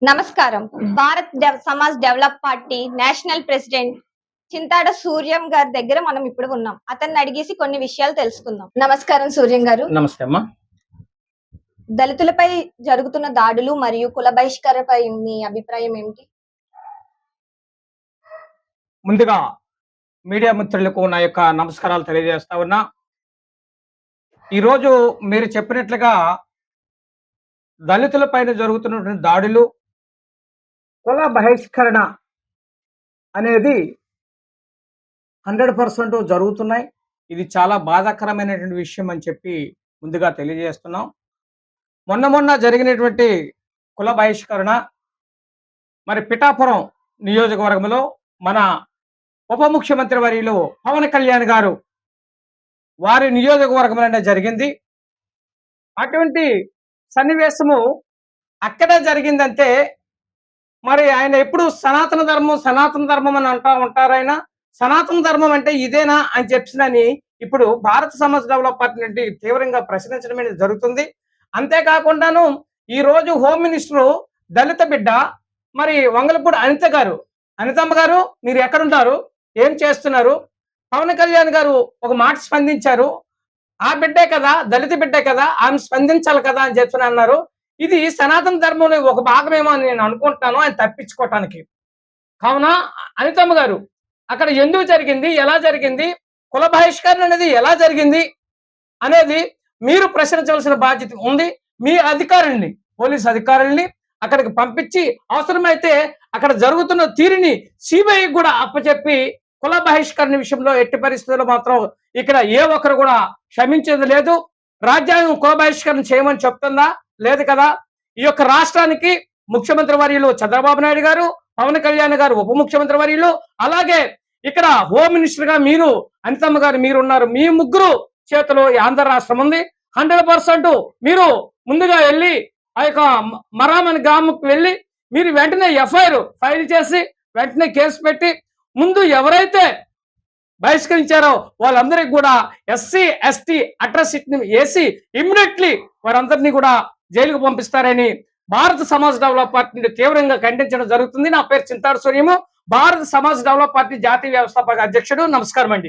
నమస్కారం. Samaj develop party national president Chintada Suryam గారి దగ్గర మనం ఇప్పుడు ఉన్నాం. అతన్ని అడిగేసి కొన్ని విషయాలు తెలుసుకుందాం. నమస్కారం సూర్యం గారు. నమస్తే అమ్మా. దళితులపై జరుగుతున్న దాడులు మరియు కుల బహిష్కరణపై మీ అభిప్రాయం ఏమిటి? ముందుగా మీడియా మిత్రులకు నా యొక్క నమస్కారాలు తెలియజేస్తా ఉన్నా. ఈరోజు మీరు చెప్పినట్లుగా దళితులపైన జరుగుతున్నటువంటి దాడులు, కుల బహిష్కరణ అనేది 100% జరుగుతున్నాయి. ఇది చాలా బాధాకరమైనటువంటి విషయం అని చెప్పి ముందుగా తెలియజేస్తున్నాం. మొన్న జరిగినటువంటి కుల బహిష్కరణ మరి పిఠాపురం నియోజకవర్గంలో మన ఉప ముఖ్యమంత్రి వర్యులు పవన్ కళ్యాణ్ గారు వారి నియోజకవర్గంలోనే జరిగింది. అటువంటి సన్నివేశము అక్కడే జరిగిందంటే మరి ఆయన ఎప్పుడు సనాతన ధర్మం అని అంటా ఉంటారు. ఆయన సనాతన ధర్మం అంటే ఇదేనా అని చెప్పినని ఇప్పుడు భారత సమాజ్ డెవలప్ పార్టీ నుండి తీవ్రంగా ప్రశ్నించడం అనేది జరుగుతుంది. అంతేకాకుండాను ఈరోజు హోమ్ మినిస్టరు దళిత బిడ్డ మరి వంగలపూడి అనితమ్మ గారు మీరు ఎక్కడుంటారు, ఏం చేస్తున్నారు? పవన్ కళ్యాణ్ గారు ఒక మాట స్పందించారు. ఆ బిడ్డే కదా, దళిత బిడ్డే కదా, ఆమె స్పందించాలి కదా అని చెప్పి అన్నారు. ఇది సనాతన ధర్మంలో ఒక భాగమేమో అని నేను అనుకుంటున్నాను ఆయన తప్పించుకోవటానికి. కావున అనితమ్మ గారు అక్కడ ఎందుకు జరిగింది, ఎలా జరిగింది, కుల బహిష్కరణ అనేది ఎలా జరిగింది అనేది మీరు ప్రశ్నించవలసిన బాధ్యత ఉంది. మీ అధికారుల్ని, పోలీస్ అధికారుల్ని అక్కడికి పంపించి అవసరమైతే అక్కడ జరుగుతున్న తీరుని సిబిఐ కూడా అప్పచెప్పి కుల బహిష్కరణ విషయంలో ఎట్టి పరిస్థితుల్లో మాత్రం ఇక్కడ ఏ ఒక్కరు కూడా క్షమించేది లేదు. రాజ్యాంగం కుల బహిష్కరణ చేయమని చెప్తుందా? లేదు కదా. ఈ యొక్క రాష్ట్రానికి ముఖ్యమంత్రి వర్యులు చంద్రబాబు నాయుడు గారు, పవన్ కళ్యాణ్ గారు ఉప ముఖ్యమంత్రి వర్యులు, అలాగే ఇక్కడ హోమ్ మినిస్టర్ గా మీరు అనితమ్మ గారు మీరు ఉన్నారు. మీ ముగ్గురు చేతిలో ఆంధ్ర రాష్ట్రం ఉంది. 100% మీరు ముందుగా వెళ్ళి ఆ యొక్క మరామని గ్రామంకి వెళ్ళి మీరు వెంటనే ఎఫ్ఐఆర్ ఫైల్ చేసి వెంటనే కేసు పెట్టి ముందు ఎవరైతే బహిష్కరించారో వాళ్ళందరికీ కూడా ఎస్సీ ఎస్టీ అట్రాసిటీని వేసి ఇమ్మీడియట్లీ వారందరినీ కూడా జైలుకు పంపిస్తారని భారత సమాజ్ డెవలప్ పార్టీ తీవ్రంగా ఖండించడం జరుగుతుంది. నా పేరు చింతాడ సూర్యము, భారత సమాజ్ డెవలప్ పార్టీ జాతీయ వ్యవస్థాపక అధ్యక్షుడు. నమస్కారం అండి.